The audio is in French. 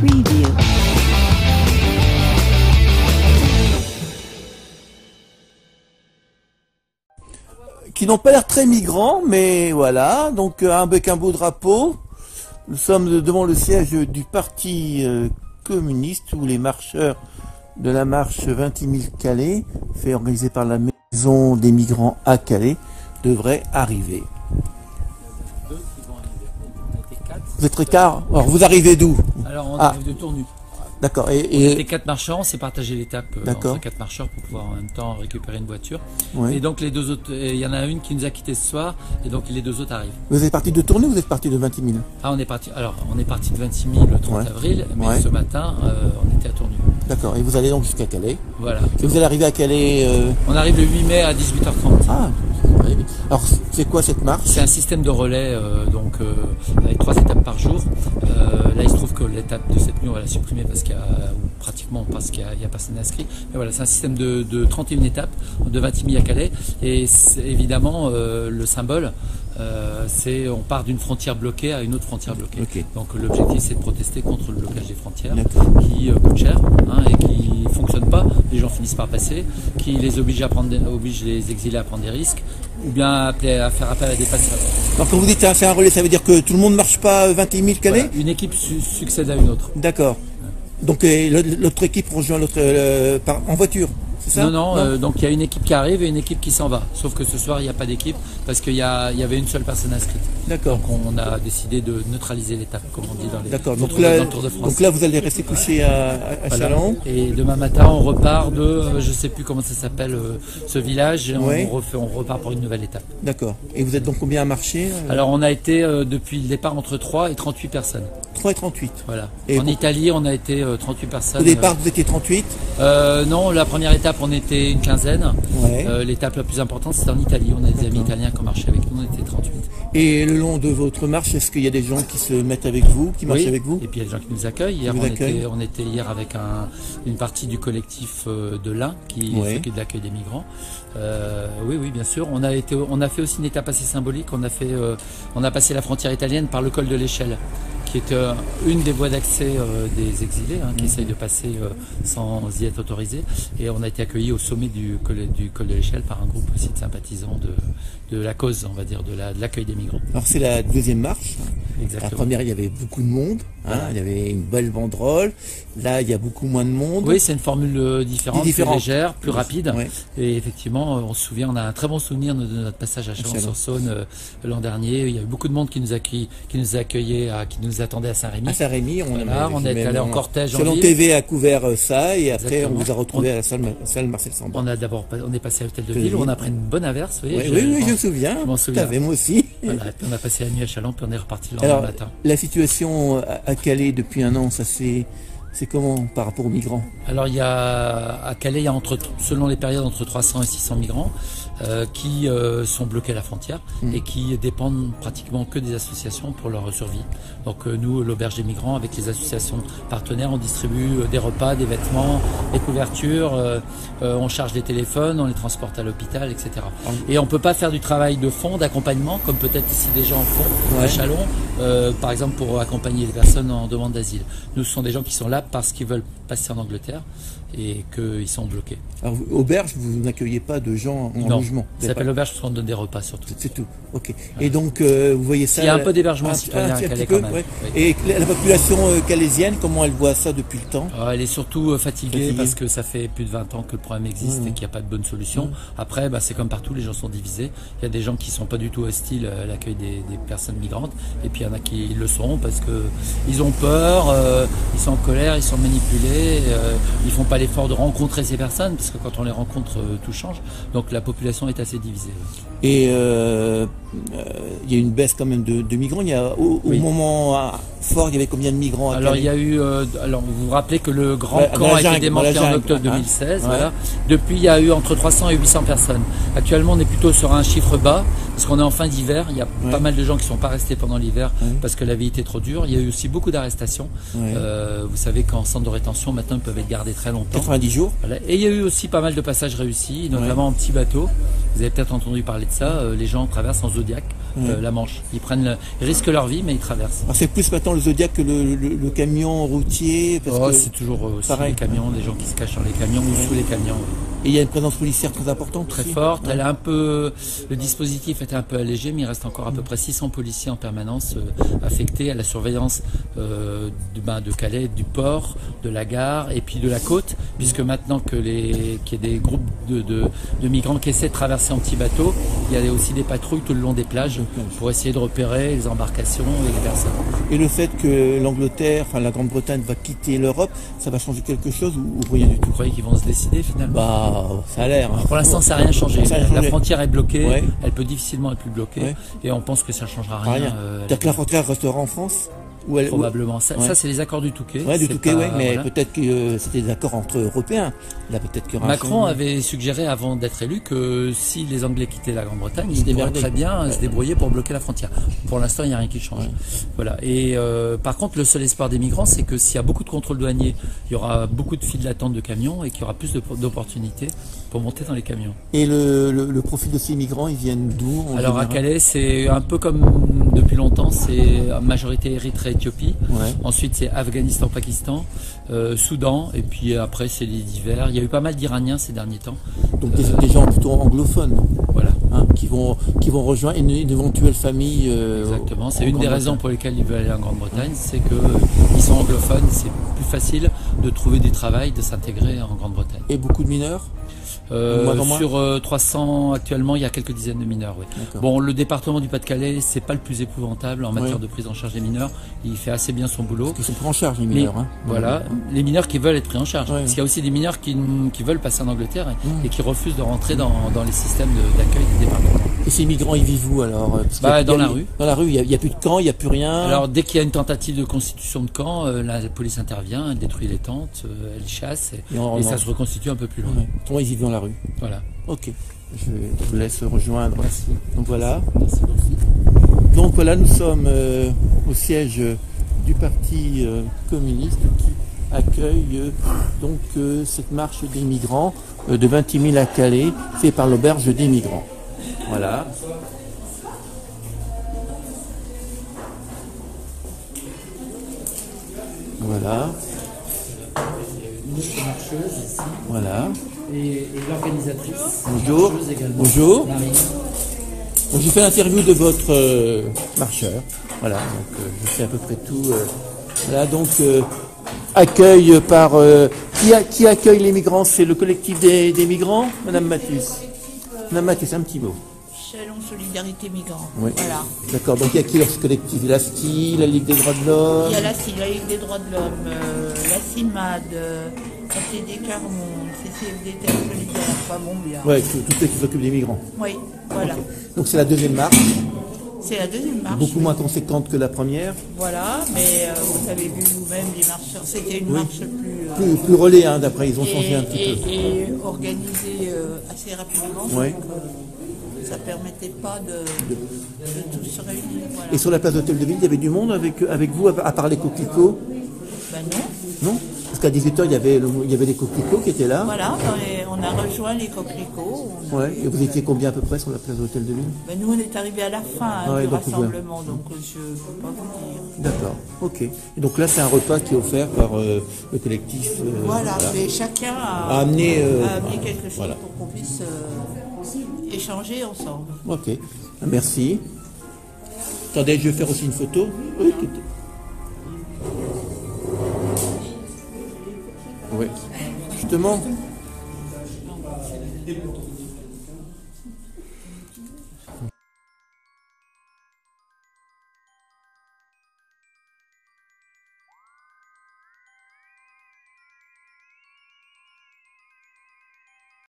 Preview. Qui n'ont pas l'air très migrants, mais voilà, donc avec un beau drapeau. Nous sommes devant le siège du parti communiste où les marcheurs de la marche 20 000 Calais, fait organisée par la Maison des migrants à Calais, devraient arriver. Vous êtes écart. Alors vous arrivez d'où? Alors on arrive de Tournu. D'accord. On était 4 marcheurs, on s'est partagé l'étape entre 4 marcheurs pour pouvoir en même temps récupérer une voiture. Ouais. Et donc les deux autres, il y en a une qui nous a quittés ce soir, et donc les deux autres arrivent. Vous êtes parti de Tournu ou vous êtes parti de 20 000? Ah, on est parti de 26 000 le 30 avril, mais ce matin on était à Tournu. D'accord. Et vous allez donc jusqu'à Calais. Voilà. Et vous allez arriver à Calais. On arrive le 8 mai à 18h30. Ah. Alors c'est quoi cette marche? C'est un système de relais avec 3 étapes par jour. Là il se trouve que l'étape de cette nuit on va la supprimer parce qu'il y a y a personne inscrit. Mais voilà, c'est un système de 31 étapes de 20 000 à Calais. Et évidemment le symbole c'est on part d'une frontière bloquée à une autre frontière bloquée. Okay. Donc l'objectif c'est de protester contre le blocage des frontières qui coûte cher et qui fonctionne pas. Les gens finissent par passer, qui les oblige les exilés à prendre des risques ou bien à faire appel à des passeurs. Alors quand vous dites c'est un relais, ça veut dire que tout le monde ne marche pas 20 000 Calais? Voilà, une équipe succède à une autre. D'accord. Donc l'autre équipe rejoint l'autre en voiture, c'est ça? Non, donc il y a une équipe qui arrive et une équipe qui s'en va. Sauf que ce soir il n'y a pas d'équipe parce qu'il y avait une seule personne inscrite. D'accord. Donc on a décidé de neutraliser l'étape, comme on dit dans les donc Tour de France. Donc là vous allez rester couché à voilà. Chalon. Et demain matin on repart de, je sais plus comment ça s'appelle, ce village, et on repart pour une nouvelle étape. D'accord. Et vous êtes donc combien à marcher? Alors on a été depuis le départ entre 3 et 38 personnes. 3 et 38. Voilà. Et en Italie on a été 38 personnes. Au départ vous étiez 38? Non, la première étape on était une quinzaine. L'étape la plus importante c'était en Italie. On a des amis italiens qui ont marché avec nous, on était 38. Et le long de votre marche, est-ce qu'il y a des gens qui se mettent avec vous, qui marchent avec vous? Et puis il y a des gens qui nous accueillent. Hier, on était hier avec une partie du collectif de l'Ain qui s'occupe de l'accueil des migrants. Oui, bien sûr. On a fait aussi une étape assez symbolique. On a passé la frontière italienne par le col de l'Échelle, qui est une des voies d'accès des exilés, qui essayent de passer sans y être autorisés. Et on a été accueillis au sommet du col de l'Échelle par un groupe aussi de sympathisants de la cause, on va dire, de l'accueil des migrants. Alors c'est la deuxième marche. Exactement. La première, il y avait beaucoup de monde, il y avait une belle banderole. Là, il y a beaucoup moins de monde. Oui, c'est une formule différente, plus légère, plus rapide. Et effectivement, on se souvient, on a un très bon souvenir de notre passage à Chalon-sur-Saône l'an dernier. Il y a eu beaucoup de monde qui nous accueillait, qui nous attendait à Saint-Rémy. À Saint-Rémy, on est allé en cortège. Chalon TV a couvert ça et après on vous a retrouvé à la salle Marcel Sambin. On est passé à l'hôtel de ville où on a pris une bonne averse. Oui, je me souviens. Je m'en souviens. Moi aussi. Voilà, et puis on a passé la nuit à Chalon, puis on est reparti le lendemain matin. La situation à Calais depuis un an, c'est comment par rapport aux migrants? Alors à Calais, il y a selon les périodes entre 300 et 600 migrants qui sont bloqués à la frontière et qui dépendent pratiquement que des associations pour leur survie. Donc nous, l'auberge des migrants, avec les associations partenaires, on distribue des repas, des vêtements, des couvertures, on charge les téléphones, on les transporte à l'hôpital, etc. Et on peut pas faire du travail de fond, d'accompagnement, comme peut-être ici des gens en font à Chalon, par exemple pour accompagner les personnes en demande d'asile. Nous, ce sont des gens qui sont là parce qu'ils veulent passer en Angleterre et qu'ils sont bloqués. Alors, auberge, vous n'accueillez pas de gens en logement? Ça s'appelle auberge parce qu'on donne des repas surtout. C'est tout, ok. Voilà. Et donc, vous voyez ça... Il y a un peu d'hébergement citoyen à Calais quand même. Et la population calaisienne, comment elle voit ça depuis le temps? Elle est surtout fatiguée parce que ça fait plus de 20 ans que le problème existe et qu'il n'y a pas de bonne solution. Après, c'est comme partout, les gens sont divisés. Il y a des gens qui ne sont pas du tout hostiles à l'accueil des personnes migrantes. Et puis il y en a qui le sont parce qu'ils ont peur, ils sont en colère, ils sont manipulés, ils font pas l'effort de rencontrer ces personnes parce que quand on les rencontre, tout change. Donc la population est assez divisée. Et il y a une baisse quand même de migrants. Il y a, au moment fort, il y avait combien de migrants à Calais? Alors il y a eu, vous vous rappelez que le grand camp a été démantelé en octobre 2016. Voilà. Depuis, il y a eu entre 300 et 800 personnes. Actuellement, on est plutôt sur un chiffre bas parce qu'on est en fin d'hiver. Il y a pas mal de gens qui ne sont pas restés pendant l'hiver parce que la vie était trop dure. Il y a eu aussi beaucoup d'arrestations. Vous savez qu'en centre de rétention, maintenant, ils peuvent être gardés très longtemps. 90 jours. Voilà. Et il y a eu aussi pas mal de passages réussis, notamment en petits bateaux. Vous avez peut-être entendu parler de ça. Les gens traversent en Zodiac la Manche. Ils risquent leur vie, mais ils traversent. Alors c'est plus maintenant le Zodiac que le camion routier. C'est toujours aussi les camions, des gens qui se cachent dans les camions ou sous les camions. Et il y a une présence policière très importante. Très forte. Elle a le dispositif était un peu allégé, mais il reste encore à peu près 600 policiers en permanence affectés à la surveillance de Calais, du port, de la gare et puis de la côte, puisque maintenant qu'il y a des groupes de migrants qui essaient de traverser en petits bateaux, il y a aussi des patrouilles tout le long des plages pour essayer de repérer les embarcations et les personnes. Et le fait que l'Angleterre, enfin la Grande-Bretagne va quitter l'Europe, ça va changer quelque chose ou rien du tout? Vous croyez qu'ils vont se décider finalement? Ça a l'air. Hein. Pour l'instant, ça n'a rien changé. La frontière est bloquée, elle peut difficilement être plus bloquée, et on pense que ça ne changera rien. C'est-à-dire que la frontière restera en France? Probablement. Ça, c'est les accords du Touquet. Oui, du Touquet, mais peut-être que c'était des accords entre Européens. Là, peut-être que Macron avait suggéré, avant d'être élu, que si les Anglais quittaient la Grande-Bretagne, ils pourraient très bien se débrouiller pour bloquer la frontière. Pour l'instant, il n'y a rien qui change. Voilà. Et par contre, le seul espoir des migrants, c'est que s'il y a beaucoup de contrôles douaniers, il y aura beaucoup de files d'attente de camions et qu'il y aura plus d'opportunités pour monter dans les camions. Et le profil de ces migrants, ils viennent d'où? Alors à Calais, c'est un peu comme depuis longtemps, c'est majorité Érythrée, Éthiopie. Ensuite, c'est Afghanistan, Pakistan, Soudan, et puis après, c'est les divers. Il y a eu pas mal d'Iraniens ces derniers temps. Donc des gens plutôt anglophones. Voilà. Qui vont rejoindre une éventuelle famille. Exactement. C'est une des raisons pour lesquelles ils veulent aller en Grande-Bretagne, c'est qu'ils sont anglophones, c'est plus facile de trouver du travail, de s'intégrer en Grande-Bretagne. Et beaucoup de mineurs? Sur 300 actuellement, il y a quelques dizaines de mineurs. Oui. Bon, le département du Pas-de-Calais, c'est pas le plus épouvantable en matière de prise en charge des mineurs. Il fait assez bien son boulot. Ils sont pris en charge les mineurs. Voilà, les mineurs qui veulent être pris en charge. Parce qu'il y a aussi des mineurs qui veulent passer en Angleterre et qui refusent de rentrer dans les systèmes d'accueil des départements. Et ces migrants, ils vivent où alors? Dans la rue. Dans la rue, il n'y a plus de camp, il n'y a plus rien. Alors dès qu'il y a une tentative de constitution de camp, la police intervient, elle détruit les tentes, elle chasse et ça se reconstitue un peu plus loin. Comment ils vivent dans la rue? Voilà. Ok, je vous laisse rejoindre. Merci. Donc voilà. Merci. Donc voilà, nous sommes au siège du Parti communiste qui accueille donc cette marche des migrants de 28 000 à Calais, fait par l'auberge des migrants. Voilà. Voilà. Une marcheuse ici. Voilà. Et l'organisatrice. Bonjour. Bonjour. Donc, j'ai fait l'interview de votre marcheur. Voilà, donc je sais à peu près tout. Voilà, donc accueil par qui accueille les migrants? C'est le collectif des migrants, Madame Mathus. Madame Mathus, un petit mot. Chalon Solidarité Migrants. Oui. Voilà. D'accord, donc il y a qui dans ce collectif? La STI, la Ligue des droits de l'homme? Il y a la CI, la Ligue des droits de l'homme, la CIMAD, la CD Carmont, CCFD Terre Solidaire, enfin bon, bien. Oui, tous ceux qui s'occupent des migrants. Oui, voilà. Okay. Donc c'est la deuxième marche. C'est la deuxième marche. Beaucoup moins conséquente que la première. Voilà, mais vous avez vu vous-même les marcheurs, c'était une marche plus relais, hein, d'après, ils ont changé un petit peu. Et organisée assez rapidement. Oui. Donc, ça ne permettait pas de tous se réunir. Voilà. Et sur la place d'Hôtel de Ville, il y avait du monde avec vous, à part les coquelicots? Ben non. Non? Parce qu'à 18h, il y avait des coquelicots qui étaient là. Voilà, on a rejoint les coquelicots. Ouais. Et vous étiez combien à peu près sur la place d'Hôtel de Ville? Ben nous, on est arrivés à la fin du rassemblement, donc je ne peux pas vous dire. D'accord, ok. Et donc là, c'est un repas qui est offert par le collectif. Voilà, mais chacun a amené quelque chose pour qu'on puisse échanger ensemble. Ok, merci. Attendez, je vais faire aussi une photo. Oui, justement.